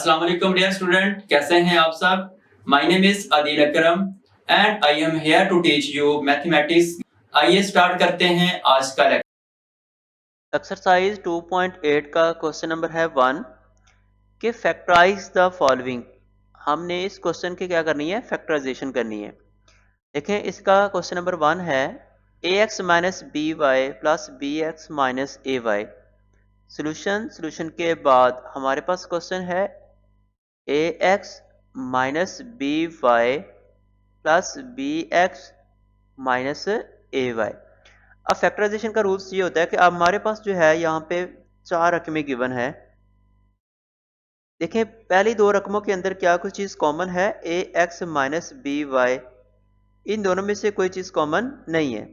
अस्सलाम वालेकुम dear student, कैसे हैं आप सब। My name is Adil Akram and I am here to teach you mathematics. आइए स्टार्ट करते हैं आज का लेक्चर। एक्सरसाइज 2.8 का क्वेश्चन नंबर है 1 कि फैक्टराइज द फॉलोइंग। हमने इस क्वेश्चन की क्या करनी है, फैक्टराइजेशन करनी है। देखें, इसका क्वेश्चन नंबर 1 है ax minus b y plus b x minus a y. Solution के बाद हमारे पास क्वेश्चन है ax minus b y plus b x minus a y. अब फैक्टराइजेशन का रूल्स ये होता है कि अब हमारे पास जो है यहाँ पे 4 रकमें गिवन है। देखें, पहली 2 रकमों के अंदर क्या कुछ चीज़ कॉमन है, ए एक्स माइनस बी वाई, इन दोनों में से कोई चीज़ कॉमन नहीं है।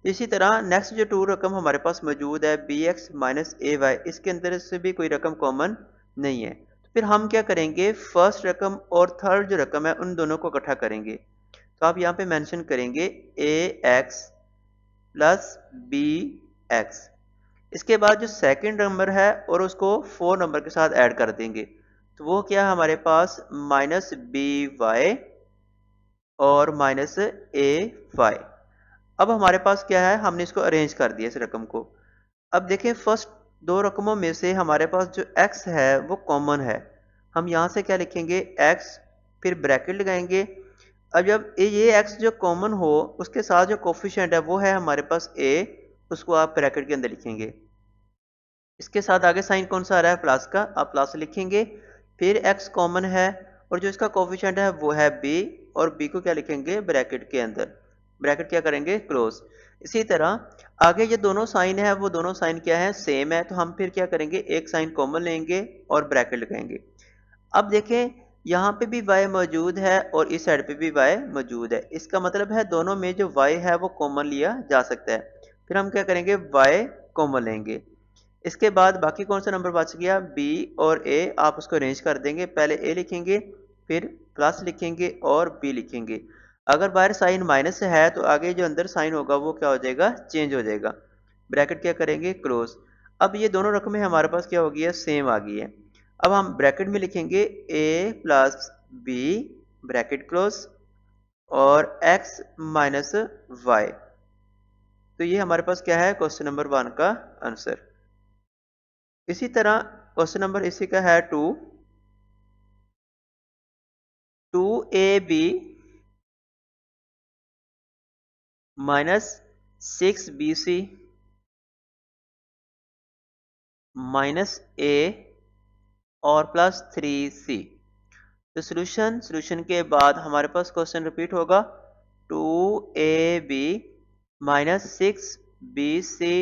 इसी तरह नेक्स्ट जो 2 रकम हमारे पास मौजूद है B x minus a Y, इसके अंदर से भी कोई रकम कॉमन नहीं है। तो फिर हम क्या करेंगे, फर्स्ट रकम और थर्ड जो रकम है उन दोनों को इकट्ठा करेंगे। तो आप यहाँ पे मेंशन करेंगे ए एक्स प्लस बी एक्स। इसके बाद जो सेकंड नंबर है और उसको 4 नंबर के साथ ऐड कर देंगे, तो वो क्या है हमारे पास माइनस बी वाई और माइनस ए वाई। अब हमारे पास क्या है, हमने इसको अरेंज कर दिया इस रकम को। अब देखें, फर्स्ट 2 रकमों में से हमारे पास जो x है वो कॉमन है। हम यहाँ से क्या लिखेंगे, x, फिर ब्रैकेट लगाएंगे। अब जब ये x जो कॉमन हो उसके साथ जो कोफिशिएंट है वो है हमारे पास a, उसको आप ब्रैकेट के अंदर लिखेंगे। इसके साथ आगे साइन कौन सा आ रहा है, प्लस का, आप प्लस लिखेंगे। फिर x कॉमन है और जो इसका कोफिशिएंट है वो है b, और b को क्या लिखेंगे, ब्रैकेट के अंदर। ब्रैकेट क्या करेंगे, क्लोज। इसी तरह आगे ये दोनों साइन है वो दोनों साइन क्या है, सेम है, तो हम फिर क्या करेंगे, एक साइन कॉमन लेंगे और ब्रैकेट लगाएंगे। अब देखें, यहाँ पे भी y मौजूद है और इस साइड पे भी y मौजूद है, इसका मतलब है दोनों में जो y है वो कॉमन लिया जा सकता है। फिर हम क्या करेंगे, y कॉमन लेंगे। इसके बाद बाकी कौन सा नंबर बच गया, b और a, आप उसको अरेंज कर देंगे। पहले a लिखेंगे, फिर प्लस लिखेंगे और b लिखेंगे। अगर बाहर साइन माइनस है तो आगे जो अंदर साइन होगा वो क्या हो जाएगा, चेंज हो जाएगा। ब्रैकेट क्या करेंगे, क्लोज। अब ये दोनों रकमें हमारे पास क्या हो गई है, सेम आ गई है। अब हम ब्रैकेट में लिखेंगे a plus b, bracket close, और x माइनस वाई। तो ये हमारे पास क्या है, क्वेश्चन नंबर 1 का आंसर। इसी तरह क्वेश्चन नंबर इसी का है 2 2ab minus 6bc minus a और प्लस 3c। तो सोल्यूशन के बाद हमारे पास क्वेश्चन रिपीट होगा 2ab minus 6bc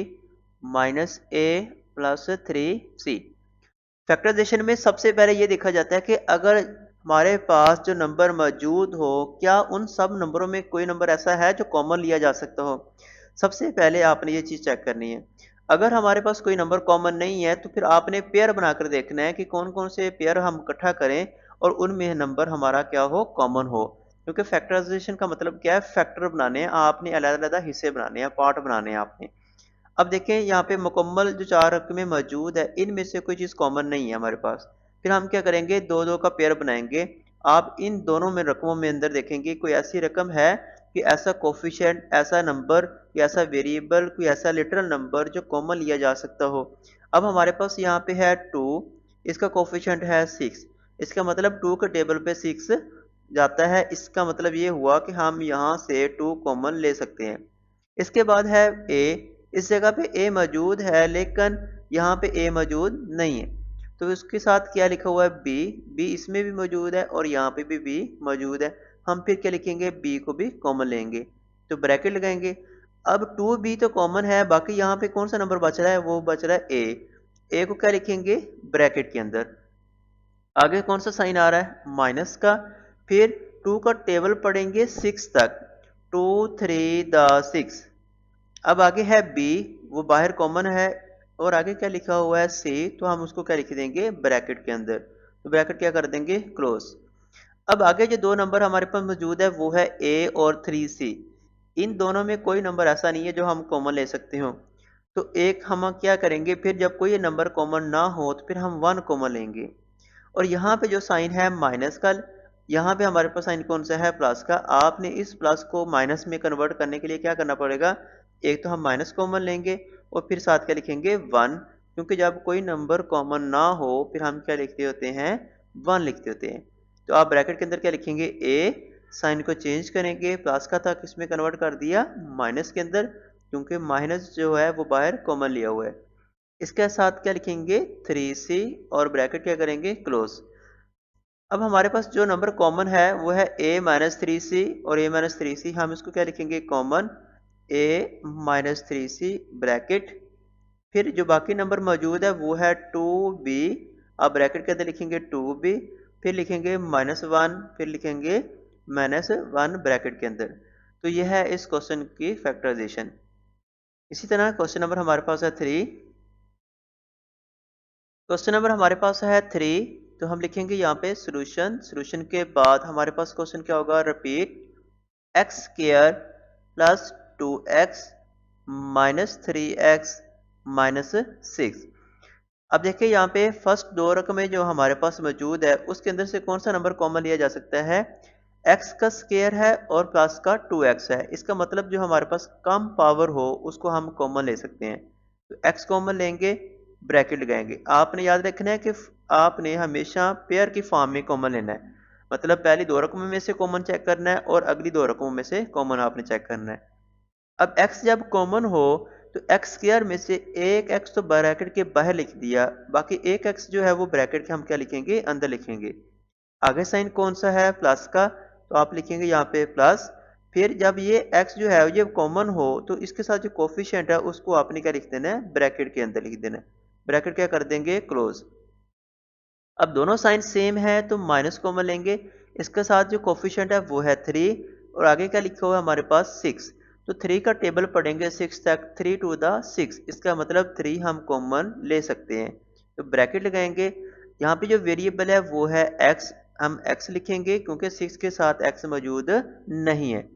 minus a plus 3c। Factorisation में सबसे पहले ये देखा जाता है कि अगर हमारे पास जो नंबर मौजूद हो, क्या उन सब नंबरों में कोई नंबर ऐसा है जो कॉमन लिया जा सकता हो। सबसे पहले आपने ये चीज़ चेक करनी है। अगर हमारे पास कोई नंबर कॉमन नहीं है तो फिर आपने पेयर बनाकर देखना है कि कौन कौन से पेयर हम इकट्ठा करें और उनमें नंबर हमारा क्या हो, कॉमन हो। क्योंकि फैक्टराइजेशन का मतलब क्या है, फैक्टर बनाने हैं आपने, अलग-अलग हिस्से बनाने हैं, पार्ट बनाने हैं आपने। अब देखें, यहाँ पे मुकम्मल जो 4 रकमें मौजूद है इनमें से कोई चीज़ कॉमन नहीं है हमारे पास। फिर हम क्या करेंगे, 2-2 का पेयर बनाएंगे। आप इन दोनों में रकमों में अंदर देखेंगे कोई ऐसी रकम है कि ऐसा कोफिशिएंट, ऐसा नंबर या ऐसा वेरिएबल, कोई ऐसा लिटरल नंबर जो कॉमन लिया जा सकता हो। अब हमारे पास यहाँ पे है 2, इसका कोफिशिएंट है 6, इसका मतलब 2 के टेबल पे 6 जाता है। इसका मतलब ये हुआ कि हम यहाँ से 2 कॉमन ले सकते हैं। इसके बाद है a, इस जगह पे a मौजूद है लेकिन यहाँ पे a मौजूद नहीं है, तो इसके साथ क्या लिखा हुआ है, b, b इसमें भी मौजूद है और यहाँ पे भी b मौजूद है। हम फिर क्या लिखेंगे, b को भी कॉमन लेंगे, तो ब्रैकेट लगाएंगे। अब 2b तो कॉमन है, बाकी यहाँ पे कौन सा नंबर बच रहा है, वो बच रहा है a को क्या लिखेंगे, ब्रैकेट के अंदर। आगे कौन सा साइन आ रहा है, माइनस का। फिर 2 का टेबल पढ़ेंगे 6 तक, 2 3 द 6। अब आगे है b, वो बाहर कॉमन है, और आगे क्या लिखा हुआ है c, तो हम उसको क्या लिख देंगे, ब्रैकेट के अंदर। तो ब्रैकेट क्या कर देंगे, क्लोज। अब आगे जो 2 नंबर हमारे पास मौजूद है वो है a और 3c। इन दोनों में कोई नंबर ऐसा नहीं है जो हम कॉमन ले सकते हो। तो एक हम क्या करेंगे, फिर जब कोई नंबर कॉमन ना हो तो फिर हम 1 कॉमन लेंगे। और यहाँ पे जो साइन है माइनस का, यहाँ पे हमारे पास साइन कौन सा है, प्लस का। आपने इस प्लस को माइनस में कन्वर्ट करने के लिए क्या करना पड़ेगा, एक तो हम माइनस कॉमन लेंगे और फिर साथ क्या लिखेंगे 1, क्योंकि जब कोई नंबर कॉमन ना हो फिर हम क्या लिखते होते हैं, 1 लिखते होते हैं। तो आप ब्रैकेट के अंदर क्या लिखेंगे, ए, साइन को चेंज करेंगे, प्लस का था किसमें कन्वर्ट कर दिया, माइनस के अंदर, क्योंकि माइनस जो है वो बाहर कॉमन लिया हुआ है। इसके साथ क्या लिखेंगे 3c और ब्रैकेट क्या करेंगे क्लोज। अब हमारे पास जो नंबर कॉमन है वो है a माइनस थ्री सी और a माइनस थ्री सी, हम इसको क्या लिखेंगे common a minus three c bracket, फिर जो बाकी नंबर मौजूद है वो है 2b, अब ब्रैकेट के अंदर लिखेंगे 2b, फिर लिखेंगे -1, फिर लिखेंगे -1 ब्रैकेट के अंदर। तो यह है इस क्वेश्चन की फैक्टराइजेशन। इसी तरह क्वेश्चन नंबर हमारे पास है 3। क्वेश्चन नंबर हमारे पास है 3, तो हम लिखेंगे यहाँ पे सॉल्यूशन के बाद हमारे पास क्वेश्चन क्या होगा, repeat x square plus 2x minus 3x minus 6। अब देखिए यहाँ पे फर्स्ट दो रकमें जो हमारे पास मौजूद है उसके अंदर से कौन सा नंबर कॉमन लिया जा सकता है, x का स्क्वायर है और प्लस का 2x है। इसका मतलब जो हमारे पास कम पावर हो उसको हम कॉमन ले सकते हैं। तो x कॉमन लेंगे, ब्रैकेट लगाएंगे। आपने याद रखना है कि आपने हमेशा पेयर की फॉर्म में कॉमन लेना है, मतलब पहली दो रकमों में से कॉमन चेक करना है और अगली दो रकमों में से कॉमन आपने चेक करना है। अब x जब कॉमन हो तो x स्क्वायर में से एक x तो ब्रैकेट के बाहर लिख दिया, बाकी एक x जो है वो ब्रैकेट के हम क्या लिखेंगे, अंदर लिखेंगे। आगे साइन कौन सा है, प्लस का, तो आप लिखेंगे यहाँ पे प्लस। फिर जब ये x जो है ये कॉमन हो तो इसके साथ जो कोफिशिएंट है उसको आपने क्या लिख देना है, ब्रैकेट के अंदर लिख देना है। ब्रैकेट क्या कर देंगे, क्लोज। अब दोनों साइन सेम है तो माइनस कॉमन लेंगे, इसके साथ जो कोफिशिएंट है वो है 3 और आगे क्या लिखा हुआ है हमारे पास 6। तो 3 का टेबल पढ़ेंगे 6 तक, 3 टू द 6, इसका मतलब 3 हम कॉमन ले सकते हैं। तो ब्रैकेट लगाएंगे, यहाँ पे जो वेरिएबल है वो है x, हम x लिखेंगे क्योंकि 6 के साथ x मौजूद नहीं है।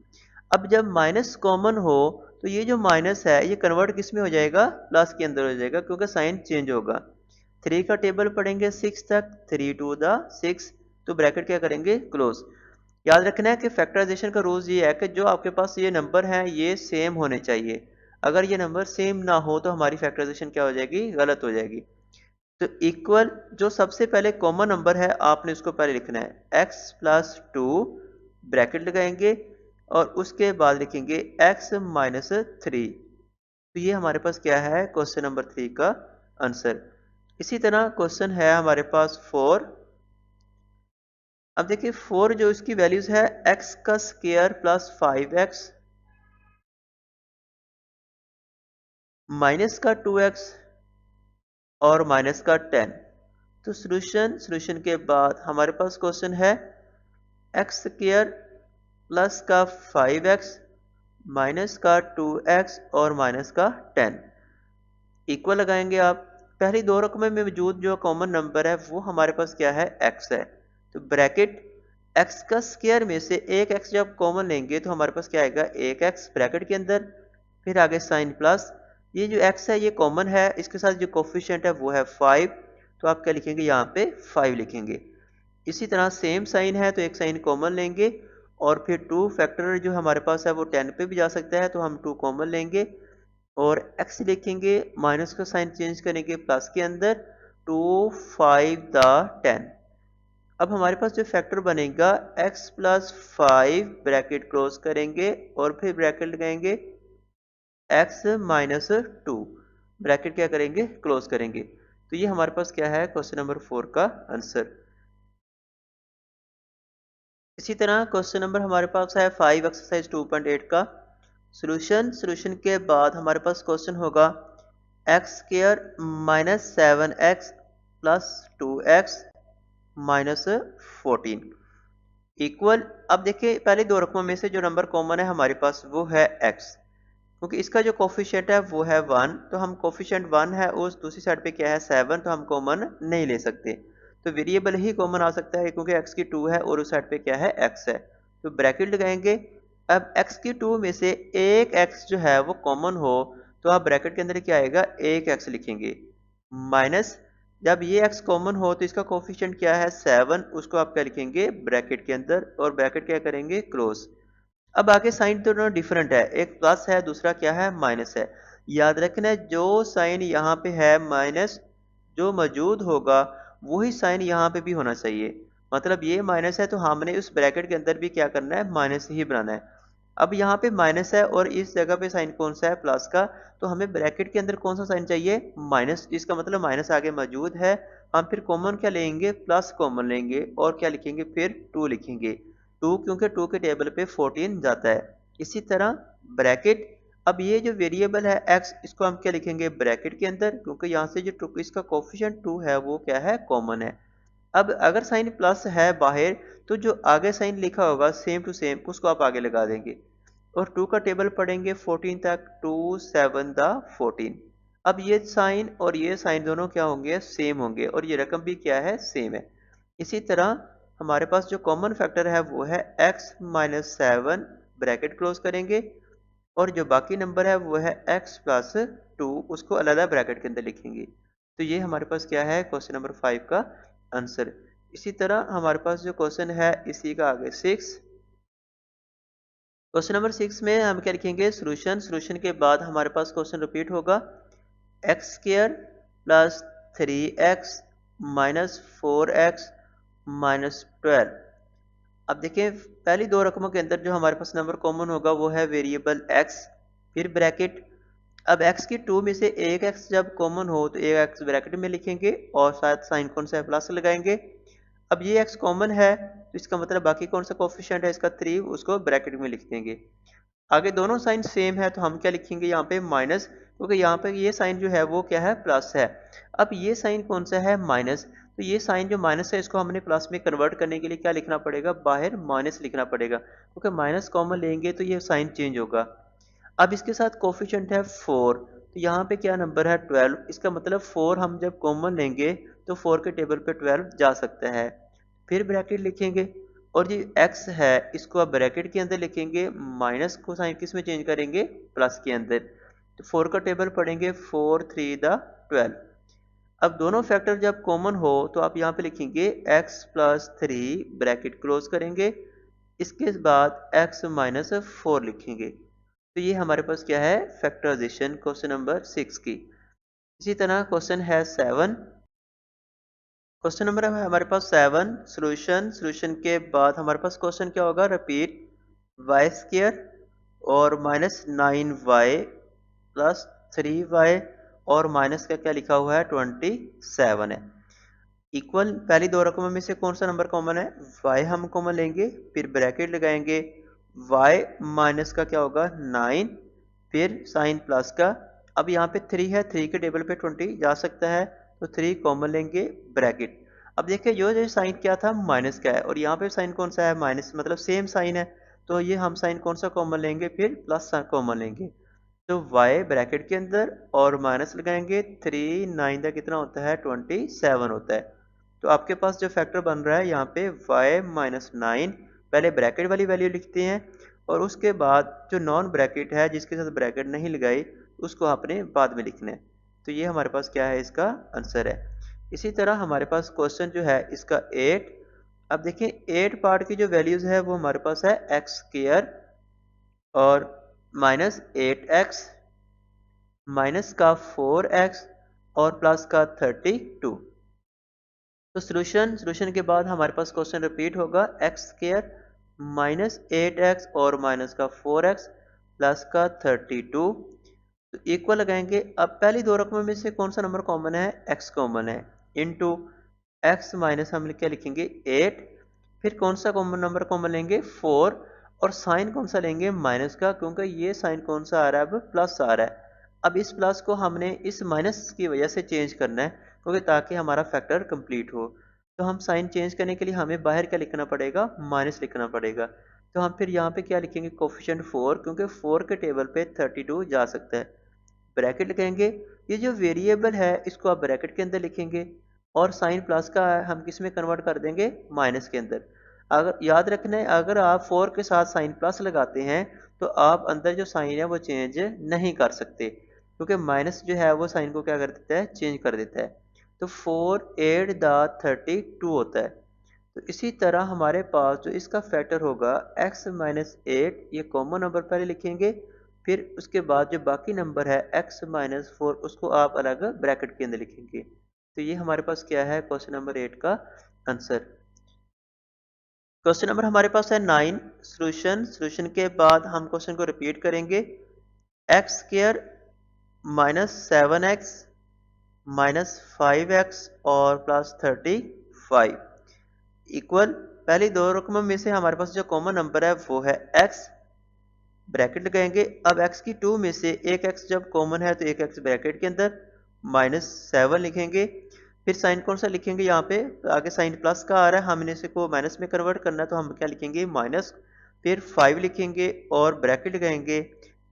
अब जब माइनस कॉमन हो तो ये जो माइनस है ये कन्वर्ट किस में हो जाएगा, प्लस के अंदर हो जाएगा क्योंकि साइन चेंज होगा। 3 का टेबल पढ़ेंगे 6 तक, 3 टू द 6, तो ब्रैकेट क्या करेंगे, क्लोज। याद रखना है कि फैक्टराइजेशन का रूल ये है कि जो आपके पास ये नंबर हैं ये सेम होने चाहिए। अगर ये नंबर सेम ना हो तो हमारी फैक्टराइजेशन क्या हो जाएगी, गलत हो जाएगी। तो इक्वल जो सबसे पहले कॉमन नंबर है आपने उसको पहले लिखना है x प्लस 2, ब्रैकेट लगाएंगे और उसके बाद लिखेंगे x माइनस 3। तो ये हमारे पास क्या है, क्वेश्चन नंबर 3 का आंसर। इसी तरह क्वेश्चन है हमारे पास 4। अब देखिए 4 जो इसकी वैल्यूज है x का स्क्वायर प्लस 5x माइनस का 2x और माइनस का 10। तो सॉल्यूशन के बाद हमारे पास क्वेश्चन है x स्क्वायर प्लस का 5x माइनस का 2x और माइनस का 10, इक्वल लगाएंगे आप। पहली दो रकमें में मौजूद जो कॉमन नंबर है वो हमारे पास क्या है, x है। तो ब्रैकेट x का स्क्वायर में से एक x जब कॉमन लेंगे तो हमारे पास क्या आएगा, एक x ब्रैकेट के अंदर, फिर आगे साइन प्लस। ये जो x है ये कॉमन है, इसके साथ जो कोफिशिएंट है वो है 5, तो आप क्या लिखेंगे, यहाँ पे 5 लिखेंगे। इसी तरह सेम साइन है तो एक साइन कॉमन लेंगे और फिर 2 फैक्टर जो हमारे पास है वो 10 पे भी जा सकता है तो हम 2 कॉमन लेंगे और x लिखेंगे, माइनस का साइन चेंज करेंगे प्लस के अंदर, 2 5 द 10। अब हमारे पास जो फैक्टर बनेगा x प्लस 5 ब्रैकेट क्लोज करेंगे और फिर ब्रैकेट लगाएंगे x माइनस 2, ब्रैकेट क्या करेंगे, क्लोज करेंगे। तो ये हमारे पास क्या है, क्वेश्चन नंबर 4 का आंसर। इसी तरह क्वेश्चन नंबर हमारे पास है 5 एक्सरसाइज 2.8 का सॉल्यूशन के बाद हमारे पास क्वेश्चन होगा x square minus 7x plus 2x minus 14 equal. अब देखिए पहले दो रकमों में से जो नंबर कॉमन है हमारे पास वो है x, क्योंकि इसका जो कोफिशिएंट है वो है 1, तो हम कोफिशिएंट 1 है उस दूसरी साइड पे क्या है 7, तो हम कॉमन नहीं ले सकते। तो वेरिएबल ही कॉमन आ सकता है क्योंकि x की 2 है और उस साइड पे क्या है x है, तो ब्रैकेट लगाएंगे। अब x की 2 में से एक x जो है वो कॉमन हो तो आप ब्रैकेट के अंदर क्या आएगा, एक x लिखेंगे, माइनस जब ये x कॉमन हो तो इसका कोफिशिएंट क्या है 7, उसको आप क्या लिखेंगे ब्रैकेट के अंदर और ब्रैकेट क्या करेंगे क्लोज। अब आगे साइन दोनों डिफरेंट है, एक प्लस है दूसरा क्या है माइनस है। याद रखना जो साइन यहाँ पे है माइनस जो मौजूद होगा वही साइन यहाँ पे भी होना चाहिए। मतलब ये माइनस है तो हमने उस ब्रैकेट के अंदर भी क्या करना है माइनस ही बनाना है। अब यहाँ पे माइनस है और इस जगह पे साइन कौन सा है प्लस का, तो हमें ब्रैकेट के अंदर कौन सा साइन चाहिए माइनस, इसका मतलब माइनस आगे मौजूद है। हम फिर कॉमन क्या लेंगे प्लस कॉमन लेंगे और क्या लिखेंगे फिर 2 लिखेंगे। 2 क्योंकि 2 के टेबल पे 14 जाता है। इसी तरह ब्रैकेट, अब ये जो वेरिएबल है x इसको हम क्या लिखेंगे ब्रैकेट के अंदर क्योंकि यहाँ से जो इसका कोफिशिएंट 2 है वो क्या है कॉमन है। अब अगर साइन प्लस है बाहर तो जो आगे साइन लिखा होगा सेम टू सेम उसको आप आगे लगा देंगे और 2 का टेबल पढ़ेंगे 14 तक, 2 7 द 14। अब ये साइन और ये साइन दोनों क्या होंगे सेम होंगे और ये रकम भी क्या है सेम है। इसी तरह हमारे पास जो कॉमन फैक्टर है वो है x माइनस 7 ब्रैकेट क्लोज करेंगे और जो बाकी नंबर है वो है x प्लस 2 उसको अलग ब्रैकेट के अंदर लिखेंगे। तो ये हमारे पास क्या है क्वेश्चन नंबर 5 का आंसर। इसी तरह हमारे पास जो क्वेश्चन है इसी का आगे 6, क्वेश्चन नंबर 6 में हम क्या लिखेंगे सॉल्यूशन के बाद हमारे पास क्वेश्चन रिपीट होगा x square plus 3x minus 4x minus 12। अब देखें पहली दो रकमों के अंदर जो हमारे पास नंबर कॉमन होगा वो है वेरिएबल x, फिर ब्रैकेट। अब x की 2 में से एक x जब कॉमन हो तो एक x ब्रैकेट में लिखेंगे और साथ साइन कौन सा है प्लस लगाएंगे। अब ये x कॉमन है तो इसका मतलब बाकी कौन सा कोफिशिएंट है इसका 3 उसको ब्रैकेट में लिख देंगे। आगे दोनों साइन सेम है तो हम क्या लिखेंगे यहाँ पे माइनस क्योंकि यहाँ पे ये साइन जो है वो क्या है प्लस है। अब ये साइन कौन सा है माइनस, तो ये साइन जो माइनस है इसको हमने प्लस में कन्वर्ट करने के लिए क्या लिखना पड़ेगा बाहर माइनस लिखना पड़ेगा क्योंकि माइनस कॉमन लेंगे तो ये साइन चेंज होगा। अब इसके साथ कोफिशिएंट है 4 तो यहाँ पे क्या नंबर है 12, इसका मतलब 4 हम जब कॉमन लेंगे तो 4 के टेबल पे 12 जा सकता है। फिर ब्रैकेट लिखेंगे और ये x है इसको आप ब्रैकेट के अंदर लिखेंगे, माइनस को साइन किस में चेंज करेंगे प्लस के अंदर। तो 4 का टेबल पढ़ेंगे 4 3 द 12। अब दोनों फैक्टर जब कॉमन हो तो आप यहाँ पे लिखेंगे x प्लस 3 ब्रैकेट क्लोज करेंगे, इसके बाद x माइनस 4 लिखेंगे। तो ये हमारे पास क्या है फैक्टराइजेशन क्वेश्चन नंबर 6 की। इसी तरह क्वेश्चन है 7, क्वेश्चन नंबर है हमारे पास 7 सॉल्यूशन के बाद हमारे पास क्वेश्चन क्या होगा रिपीट वाई स्क्वायर और माइनस 9y प्लस 3y और माइनस का क्या लिखा हुआ है 27 है। इक्वल पहली दो रकमों में से कौन सा नंबर कॉमन है y हम कॉमन लेंगे फिर ब्रैकेट लगाएंगे y माइनस का क्या होगा 9 फिर साइन प्लस का। अब यहाँ पे 3 है 3 के टेबल पे 20 जा सकता है तो 3 कॉमन लेंगे ब्रैकेट। अब देखिए जो साइन क्या था माइनस का है और यहाँ पे साइन कौन सा है माइनस मतलब सेम साइन है तो ये हम साइन कौन सा कॉमन लेंगे फिर प्लस कॉमन लेंगे। तो y ब्रैकेट के अंदर और माइनस लगाएंगे 3 9 का कितना होता है 27 होता है। तो आपके पास जो फैक्टर बन रहा है यहाँ पे y माइनस 9 पहले ब्रैकेट वाली वैल्यू लिखते हैं और उसके बाद जो नॉन ब्रैकेट है जिसके साथ ब्रैकेट नहीं लगाई उसको आपने बाद में लिखना है। तो ये हमारे पास क्या है इसका आंसर है। इसी तरह हमारे पास क्वेश्चन जो है इसका 8। अब देखिए 8 पार्ट की जो वैल्यूज है वो हमारे पास है एक्स स्क्वायर और माइनस 8x माइनस का 4x और प्लस का 32। तो सॉल्यूशन के बाद हमारे पास क्वेश्चन रिपीट होगा एक्स स्क्वायर माइनस 8x और माइनस का 4x प्लस का 32। तो इक्वल लगाएंगे। अब पहली दो रकमों में से कौन सा नंबर कॉमन है x कॉमन है इनटू x माइनस हम क्या लिखेंगे 8 फिर कौन सा कॉमन नंबर कॉमन लेंगे 4 और साइन कौन सा लेंगे माइनस का क्योंकि ये साइन कौन सा आ रहा है अब प्लस आ रहा है। अब इस प्लस को हमने इस माइनस की वजह से चेंज करना है क्योंकि ताकि हमारा फैक्टर कंप्लीट हो। तो हम साइन चेंज करने के लिए हमें बाहर क्या लिखना पड़ेगा माइनस लिखना पड़ेगा। तो हम फिर यहाँ पे क्या लिखेंगे कोफिशिएंट 4 क्योंकि 4 के टेबल पे 32 जा सकता है। ब्रैकेट लिखेंगे, ये जो वेरिएबल है इसको आप ब्रैकेट के अंदर लिखेंगे और साइन प्लस का हम किस में कन्वर्ट कर देंगे माइनस के अंदर। अगर याद रखना है अगर आप 4 के साथ साइन प्लस लगाते हैं तो आप अंदर जो साइन है वो चेंज नहीं कर सकते क्योंकि माइनस जो है वो साइन को क्या कर देता है चेंज कर देता है। तो 4 8 द 32 होता है। तो इसी तरह हमारे पास जो इसका फैक्टर होगा x माइनस 8, ये कॉमन नंबर पहले लिखेंगे, फिर उसके बाद जो बाकी नंबर है x माइनस 4 उसको आप अलग ब्रैकेट के अंदर लिखेंगे। तो ये हमारे पास क्या है क्वेश्चन नंबर 8 का आंसर। क्वेश्चन नंबर हमारे पास है 9। सॉल्यूशन के बाद हम क्वेश्चन को रिपीट करेंगे। X square minus 7x minus 5x और प्लस 35 इक्वल, पहली दो रकमों में से हमारे पास जो कॉमन नंबर है वो है x, ब्रैकेट लगाएंगे। अब x की 2 में से एक x जब कॉमन है तो एक x ब्रैकेट के अंदर, माइनस 7 लिखेंगे। फिर साइन कौन सा लिखेंगे, यहाँ पे आगे साइन प्लस का आ रहा है, हमने इसे को माइनस में कन्वर्ट करना है तो हम क्या लिखेंगे माइनस, फिर 5 लिखेंगे और ब्रैकेट लगाएंगे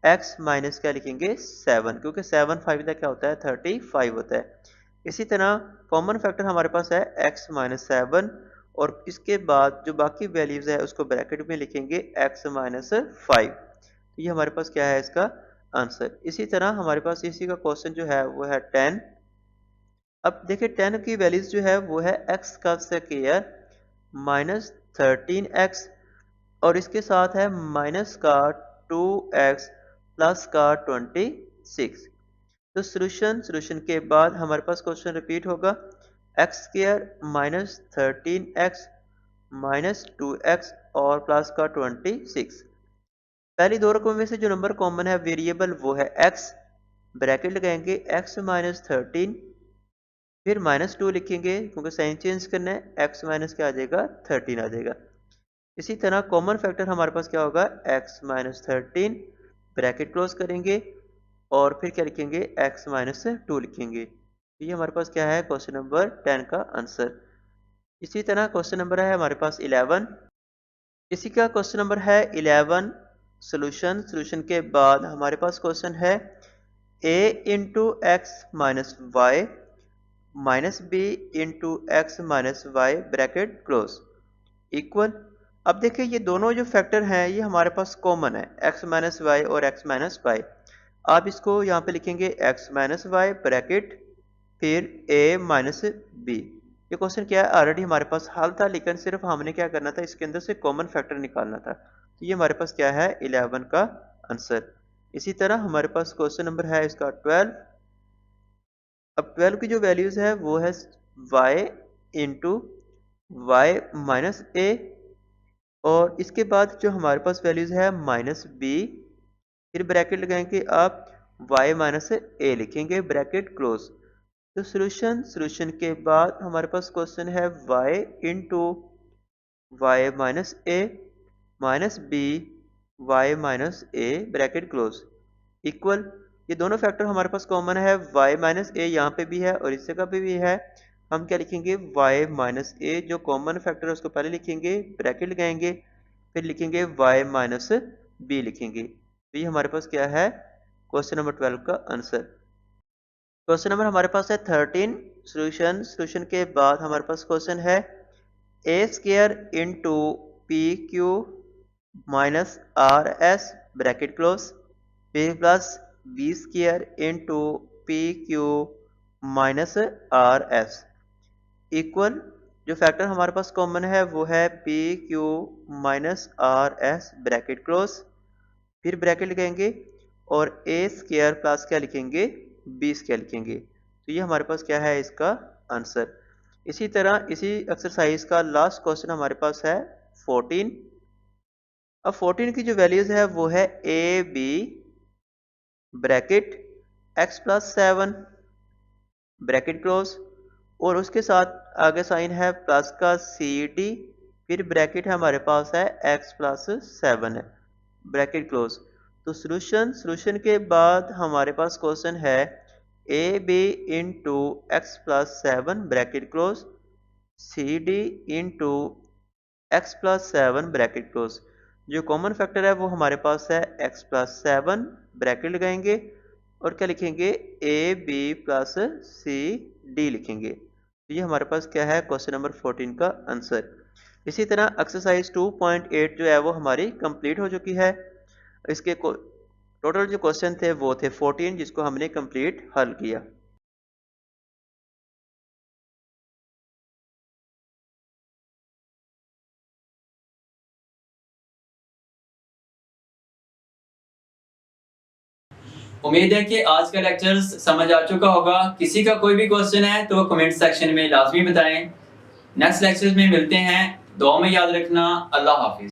x माइनस क्या लिखेंगे 7, क्योंकि 7 5 का क्या होता है 35 होता है। इसी तरह कॉमन फैक्टर हमारे पास है x माइनस 7 और इसके बाद जो बाकी वैल्यूज है उसको ब्रैकेट में लिखेंगे x माइनस 5। तो ये हमारे पास क्या है इसका आंसर। इसी तरह हमारे पास इसी का क्वेश्चन जो है वो है 10। अब देखिए 10 की वैल्यूज जो है वो है x का स्क्वायर माइनस 13x और इसके साथ है माइनस का 2x प्लस का 26। तो सॉल्यूशन के बाद हमारे पास क्वेश्चन रिपीट होगा x square minus 13x minus 2x और प्लस का 26। पहली दो रकमों में से जो नंबर कॉमन है वेरिएबल वो है x, ब्रैकेट लगाएंगे x माइनस 13, फिर माइनस 2 लिखेंगे क्योंकि साइन चेंज करना है, x माइनस क्या आ जाएगा 13 आ जाएगा। इसी तरह कॉमन फैक्टर हमारे पास क्या होगा x माइनस 13, ब्रैकेट क्लोज करेंगे और फिर क्या लिखेंगे x माइनस 2 लिखेंगे। तो ये हमारे पास क्या है क्वेश्चन नंबर 10 का आंसर। इसी तरह क्वेश्चन नंबर है हमारे पास 11। इसी का क्वेश्चन नंबर है 11 सॉल्यूशन के बाद हमारे पास क्वेश्चन है a into x minus y minus b into x minus y bracket close equal. अब देखिए ये दोनों जो फैक्टर हैं ये हमारे पास कॉमन है x माइनस वाई और x माइनस वाई। आप इसको यहाँ पे लिखेंगे x माइनस वाई ब्रैकेट फिर a माइनस बी। ये क्वेश्चन क्या है ऑलरेडी हमारे पास हल था, लेकिन सिर्फ हमने क्या करना था इसके अंदर से कॉमन फैक्टर निकालना था। तो ये हमारे पास क्या है 11 का आंसर। इसी तरह हमारे पास क्वेश्चन नंबर है इसका 12। अब 12 की जो वैल्यूज है वो है y इंटू वाई माइनस ए और इसके बाद जो हमारे पास वैल्यूज है माइनस बी, फिर ब्रैकेट लगाएंगे आप y माइनस ए लिखेंगे ब्रैकेट क्लोज। तो सॉल्यूशन के बाद हमारे पास क्वेश्चन है y into Y minus A minus b Y minus A bracket close equal. ये दोनों फैक्टर हमारे पास कॉमन है, y माइनस ए यहाँ पे भी है और इस जगह पे भी है। हम क्या लिखेंगे y माइनस ए, जो कॉमन फैक्टर है उसको पहले लिखेंगे ब्रैकेट लगाएंगे फिर लिखेंगे y माइनस बी लिखेंगे। तो ये हमारे पास क्या है क्वेश्चन नंबर 12 का आंसर। क्वेश्चन नंबर हमारे पास है 13 सॉल्यूशन के बाद हमारे पास क्वेश्चन है a square into p q minus r s bracket close फिर plus b square into p q minus r s equal. जो फैक्टर हमारे पास कॉमन है वो है p q minus r s bracket close, फिर ब्रैकेट लिखेंगे और ए स्क्वायर प्लस क्या लिखेंगे बी स्क्वायर लिखेंगे। तो ये हमारे पास क्या है इसका आंसर। इसी तरह इसी एक्सरसाइज का लास्ट क्वेश्चन हमारे पास है 14। अब 14 की जो वैल्यूज है वो है a b bracket x plus 7 bracket close और उसके साथ आगे साइन है प्लस का सी डी, फिर ब्रैकेट है हमारे पास है एक्स प्लस 7 है ब्रैकेट क्लोज। तो सॉल्यूशन के बाद हमारे पास क्वेश्चन है a b into x plus 7 bracket close c d into x plus 7 bracket close. जो कॉमन फैक्टर है वो हमारे पास है एक्स प्लस 7, ब्रैकेट लगाएंगे और क्या लिखेंगे a b plus c d लिखेंगे। तो ये हमारे पास क्या है क्वेश्चन नंबर 14 का आंसर। इसी तरह एक्सरसाइज 2.8 जो है वो हमारी कंप्लीट हो चुकी है। इसके टोटल जो क्वेश्चन थे वो थे 14 जिसको हमने कंप्लीट हल किया। उम्मीद है कि आज का लेक्चर समझ आ चुका होगा। किसी का कोई भी क्वेश्चन है तो वो कमेंट सेक्शन में लाजमी बताएं। नेक्स्ट लेक्चर में मिलते हैं। दुआ में याद रखना। अल्लाह हाफिज।